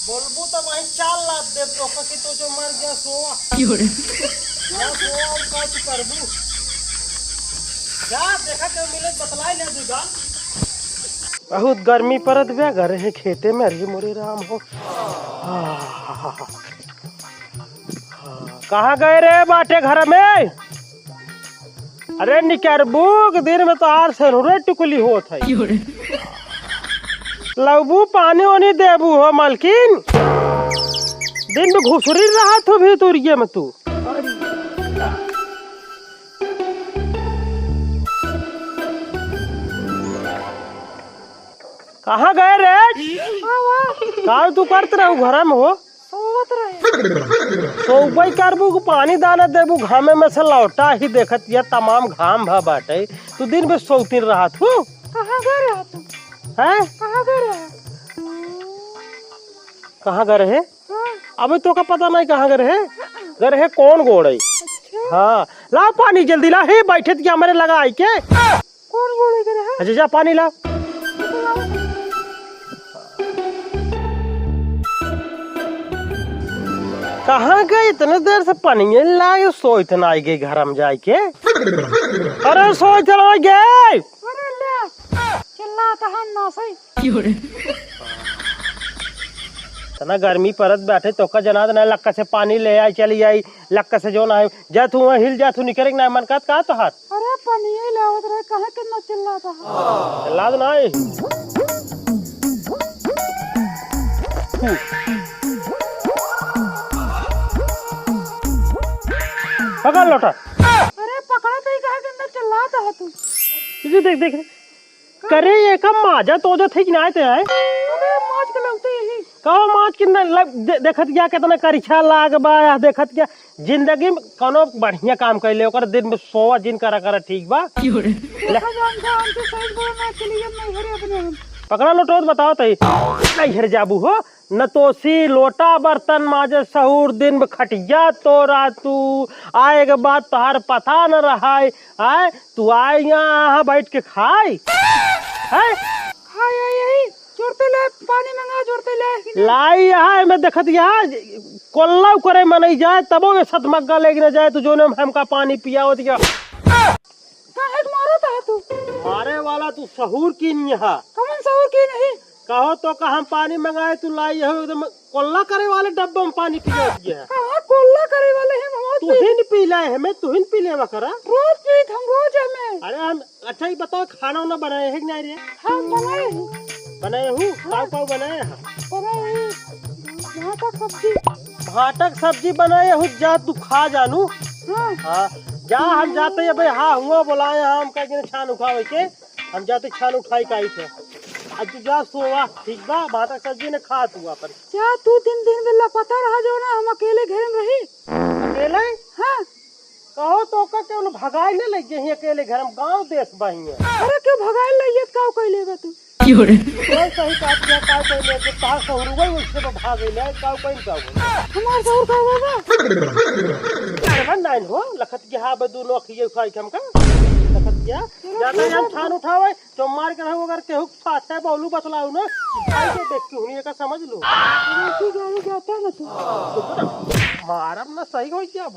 बोलबू तो वही चाल लाद दे तो कि तो जो मर गया सोवा ना सोवा और का तू करबू जा देखा के मिले बतलाई ले दूगा। बहुत गर्मी परत बे घर है खेते में अरे मोरे राम हो। कहाँ गए रे बाटे घर में? अरे निकरबू दिन में तो आर से रे टुकली होत है। लबू पानी वानी देबू हो मालकिन दिन में घुसरी रहा तो भी तुरिये में तू कहाँ गए रे? कहाँ तू करते रहो घर में हो सोई करबू पानी दाना देबू घामे में से लौटा ही देखत ये तमाम घाम भा बाटे तू दिन में सोतीन रहा तू कहाँ गए रहा तू हैं? कहाँ गए रहा? कहाँ गए रहे? हाँ। अबे तो का पता नहीं कहाँ गए रहे? गए रहे कौन गोड़े? अच्छा। हाँ ला पानी जल्दी ला हे बैठे क्या हमारे लगा आई के कौन गोड़े गए रहा? अच्छा जा पानी ला। कहाँ गए इतने देर से पानी लाए सोच ना आई गई घर में जाए के अरे सोच ना गए अरे ले चिल्ला तहन ना सही तना गर्मी परत बैठे तो का जना ना लक्का से पानी ले आई चली आई लक्का से जो ना जा तू वहाँ हिल जा तू निकले ना मन का तो हाथ अरे पानी ही लावत रहे कहे कितना चिल्लाता है चिल्ला दो ना पकड़ लोटा। अरे पकड़ा तो ही कहे कितना चिल्लाता है तू देख देख करे ये कम माजा तो जो ठीक ना आते हैं अबे माछ के लगते यही कहो माछ कितना देखत गया कितना करिछा लाग बा देखत गया जिंदगी में कोनो बढ़िया काम कर ले ओकर दिन में 100 दिन करा ठीक बा देखा जान जा हमके सही बोलना चलिए नहीं हरे अपने हम पकड़ा लोटो बताओ तई नहीं हर जाबू हो नतोसी लोटा बर्तन माजे सहूर दिन में खटिया तो रातू आए के बाद तोहार पता न रहा है तू आए यहाँ बैठ के खाए है खाया यही जोड़ते ले पानी मंगा जोड़ते ले लाई यहाँ मैं देखत यहाँ कोल्ला करे में नहीं जाए तबो ये सतमग्गा लेके न जाए तो जो ने हमका पानी पिया हो दिया काहे मारता है तू मारे वाला तू सहूर की यहाँ कमन सहूर की नहीं कहो तो का हम पानी मंगाए तू लाई हो एकदम कोल्ला करे वाले डब्बा में पानी पिया है कहाँ कोल्ला करे वाले हैं हम तू ही पी लाए हमें तू ही पी ले करा रोज पीत हम रोज हमें अरे हम अच्छा ही बताओ खाना वाना बनाए है कि नहीं रे हम बनाए हूँ काऊ बनाए हैं भाटक सब्जी बनाए हूँ जा तू खा जानू हाँ जा हम जाते हैं भाई हाँ हुआ बुलाए हम कहीं छान उठावे के हम जाते छान उठाई काई थे आज तू जा सोवा ठीक बा भाटक सब्जी ने खा तू पर क्या तू दिन में पता रहा जो ना हम अकेले घर में रही अकेले हाँ कहो तो का केवल भगाए न लग गए अकेले घर में गाँव देश बही है अरे क्यों भगाए लइए काऊ कह लेगा तू सही काट दिया काऊ कह ले तो तार सहूर गई उससे तो भाग ले काऊ कहीं का हमार सहूर का होगा अरे नाइन हो लखत के हा बदू नो खिए खाई हम का लखत क्या जाते हम छान उठावे तो मार के रहो अगर केहू साथ है बोलू बतलाऊ ना भाई के देख के हुनी का समझ लो तू गाड़ी जाता है ना तू मारम ना सही हो क्या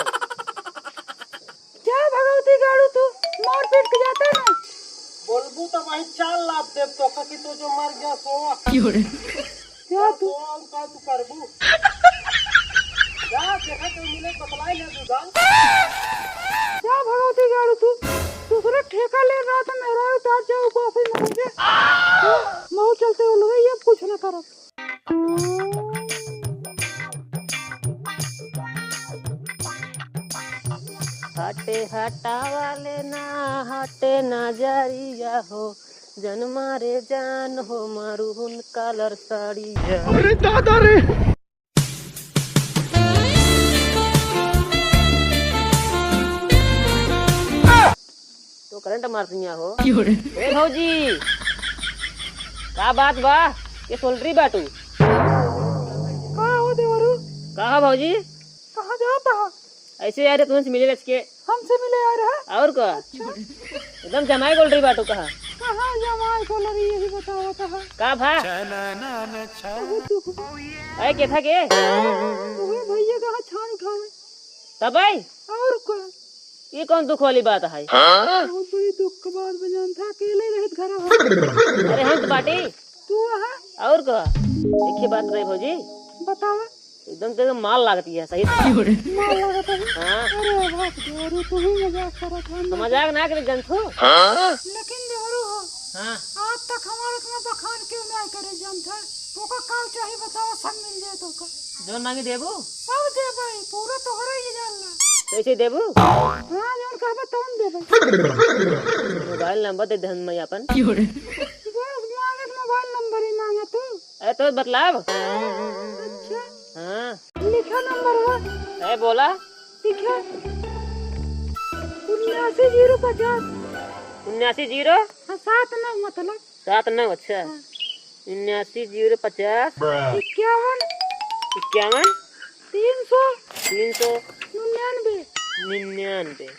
क्या भगवती गाड़ू तू मार पीट के जाता है ना बोलबू तो वही चाल लाद दे तो कि तो जो मर गया सोवा क्या तू का तू करबू जा देखा तो मिले बतलाई ले दूगा क्या भगवती गाड़ू तू दूसरा ठेका ले रहा था मेरा उतार जाओ कॉफी मांगे मऊ चलते हो लोग ये कुछ ना करो हटे हटा वाले ना हटे नजरिया हो जन मारे जान हो मरून कलर साड़िया अरे दादा रे तो करंट मारतिया हो ए भौजी का बात बा ये सोल्ट्री बाटू कहाँ हो देवरू कहा भौजी कहाँ जाता है ऐसे यार तुमसे मिले के हमसे मिले आ रहा और का एकदम जमाई गोल्ट्री बाटू कहा कहाँ जमाई को लड़ी यही बताओ तो है। का भा बहुत दुख बा। अरे के था के ओए भैया कहाँ छान उठावे तब आई और का ये कौन दुख वाली बात है? बहुत बड़ी दुख के बाद बजान था अकेले रहत घर हो। अरे हम तो बाटी तू है और का देखिए बात रही भौजी बतावा एकदम तो माल लागती है सही। मार लगता है। हाँ अरे भाग देवरू तू ही मजाक करत तो है। मजाक ना करे जंतु। लेकिन देवरू हो हाँ आज तक हमारे इतना बखान क्यों नहीं करे जानता है? तो का काल चाहिए बताओ सब मिल जाए तो का जो मांगे देबू सब दे भाई पूरा तो हो रही है जानना। कैसे देबू? हाँ जोन कहबा तौन दे भाई। मोबाइल नंबर दे धन में अपन बस मांगे तो मोबाइल नंबर ही मांगा तू। अरे तो बतलाव। अच्छा हाँ लिखा नंबर है अरे बोला लिखा 79 79 हाँ 79 मतलब 79 अच्छा 79 050 51 51 300 399 99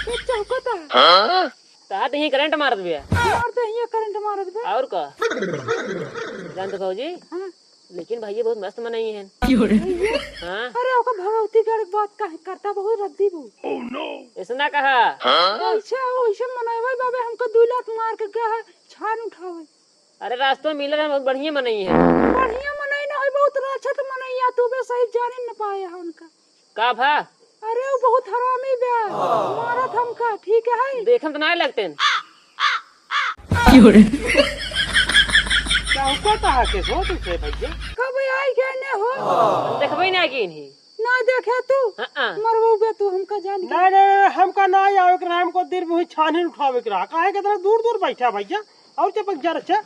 ये चौकता है ताते ही करंट मार दिया मारते हैं ये करंट मारत बे। और का जानते भौजी हाँ लेकिन भैया बहुत मस्त मनाई है। भैया हाँ अरे ओका भगवती का बात काहे करता बहुत रद्दी बू। इसना कहा ऐसे मनावे बाबे हमको 2 लाख मार के गया है छान उठावे। अरे रास्तों मिल रहा है बहुत बढ़िया मनाई है। बढ़िया मनाई ना है बहुत अच्छा तो मनाई तू बे सही जाने न पाया है उनका का भा अरे वो बहुत हरामी बे मारत हमका ठीक है। देखम तो ना लगते हैं। चौकता है के सो तुझे भैया कब आई के ने हो हम देखबे ना कि नहीं। ना देखे तू हाँ मरबो बे तू हमका जान के। नहीं हमका ना आवे के हमको देर में छानी उठावे के रहा काहे के तरह दूर दूर बैठा भैया और चपक जा रहा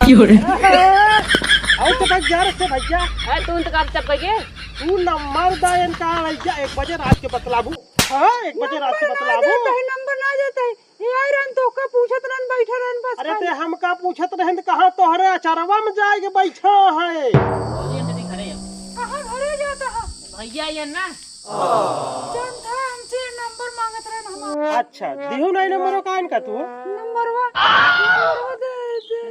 और चपक जा रहा भैया है तू तो काम चप के तू नंबर दायन का भैया 1 बजे रात के बतलाबू। हाँ 1 बजे रात के बतलाबू। नंबर ना देते ये आई रन तो का पूछत रन बैठा रन बस। अरे ते हमका पूछत रहन कहाँ तोहरे अचारवा में जाएगे बैठा है कहां घरे जाता है भैया ये ना जानता हमसे नंबर मांगत रहन हमारा। अच्छा दिहू नहीं नंबर का इनका तू नंबरवा दे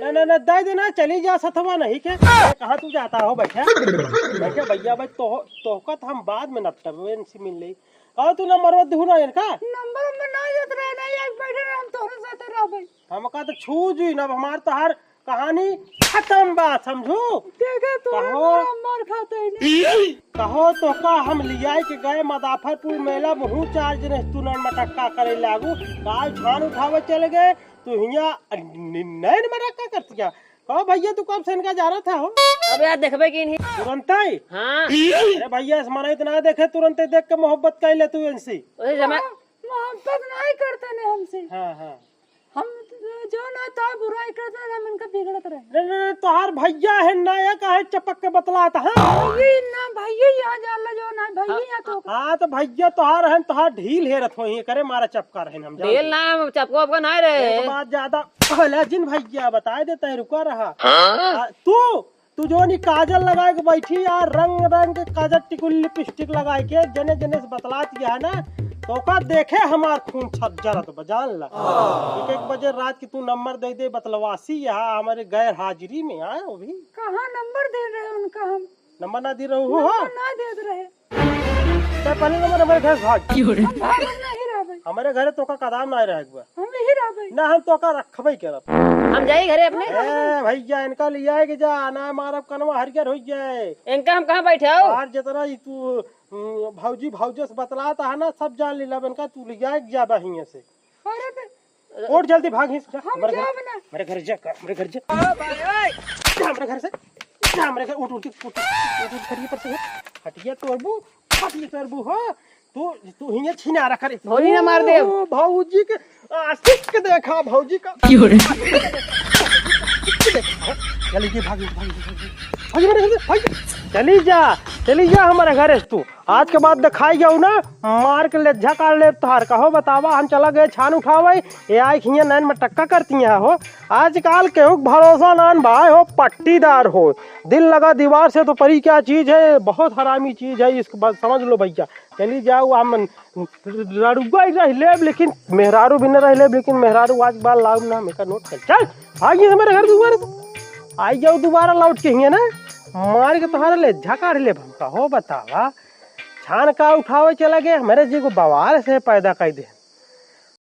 ना दे देना चली जा सथवा नहीं के कहाँ तू जाता हो बैठा बैठा भैया भाई तोहका हम बाद में नटबेन से मिल ली और तू नंबर दिहू नहीं इनका नंबर में ना देत रहे नहीं एक बैठे रहे हम तोरे साथ रहबे। हमका तो छू जी ना हमार तो हर कहानी खत्म बा समझू। देखे तो कहो मार खाते नहीं कहो तो का हम लिया के गए मदाफरपुर मेला मुँह चार दिन तू न मटक्का करे लागू गाय छान उठावे चले गए तू हिया नहीं मटक्का करती क्या कहो भैया तू कब से इनका जा रहा था हो अब यार देखबे कि नहीं। तुरंत ही हाँ अरे भैया इस मना इतना देखे तुरंत ही देख के मोहब्बत कर ले तू इनसे। वही जमा मोहब्बत नहीं करते ने हमसे हाँ हाँ हम जो ना तो बुराई करते हैं हम इनका बिगड़त रहे। नहीं तोहार भैया है नया का है चपक के बतलाता है ये ना भैया यहाँ जाला जो ना भैया यहाँ तो हाँ तो भैया तोहार है तोहार ढील हेरत हो करे मारा चपका रहे हम जान तेल ना चपको आपका ना रहे एक बात ज्यादा जिन भैया बता देता है रुका रहा तू जो नहीं काजल लगा के बैठी यार रंग रंग के काजल टिकुल लिपस्टिक लगा के जने जने से बतला दिया है ना तो का देखे हमार खून छत जरत बजान ला 1 बजे रात की तू नंबर दे दे बतलवासी यहाँ हमारे गैर हाजिरी में आए वो भी कहाँ नंबर दे रहे उनका हम नंबर ना दे रहे हो ना दे रहे पहले नंबर हमारे घर भाग हम भाग नहीं रहे हमारे घर तो का कदम ना रह हम यही रहे ना हम तो का रखबे करब हम जाए घरे अपने। ए भैया इनका लिया है कि जा ना मारब कनवा हरियर हो जाए इनका हम कहाँ बैठे हो बाहर जितना ही तू भौजी भौजे से बतलाता है ना सब जान लीला इनका तू लिया जा बहिए से अरे और जल्दी भाग हम जाब ना मेरे घर जा मेरे घर जा हमारे घर से हमारे घर उठ खड़िए पर से हटिया तोड़बू हो तू हिया छीना रख रे भौजी ना मार दे भौजी के आशिक के देखा भौजी का चली जी भागी चली जा हमारे घर तू आज के बाद दिखाई जाऊ ना मार के लेझा काट ले तोहार कहो बतावा हम चला गए छान उठावे ये आई खिया नैन में टक्का करती है हो आजकल केहू भरोसा नान भाई हो पट्टीदार हो दिल लगा दीवार से तो परी क्या चीज है बहुत हरामी चीज है इसको बस समझ लो भैया चली जाओ हम लड़ुआ ही रह लेब लेकिन मेहरारू भी न रह लेब लेकिन मेहरारू आज बार लाऊ ना मेरा नोट कर चल आइए हमारे घर दोबारा आई जाओ दोबारा लौट के हिए ना मार के तुम्हारे ले झकाड़ ले हमका हो बतावा छान का उठावे चला गया हमारे जी को बवाल से पैदा कर दे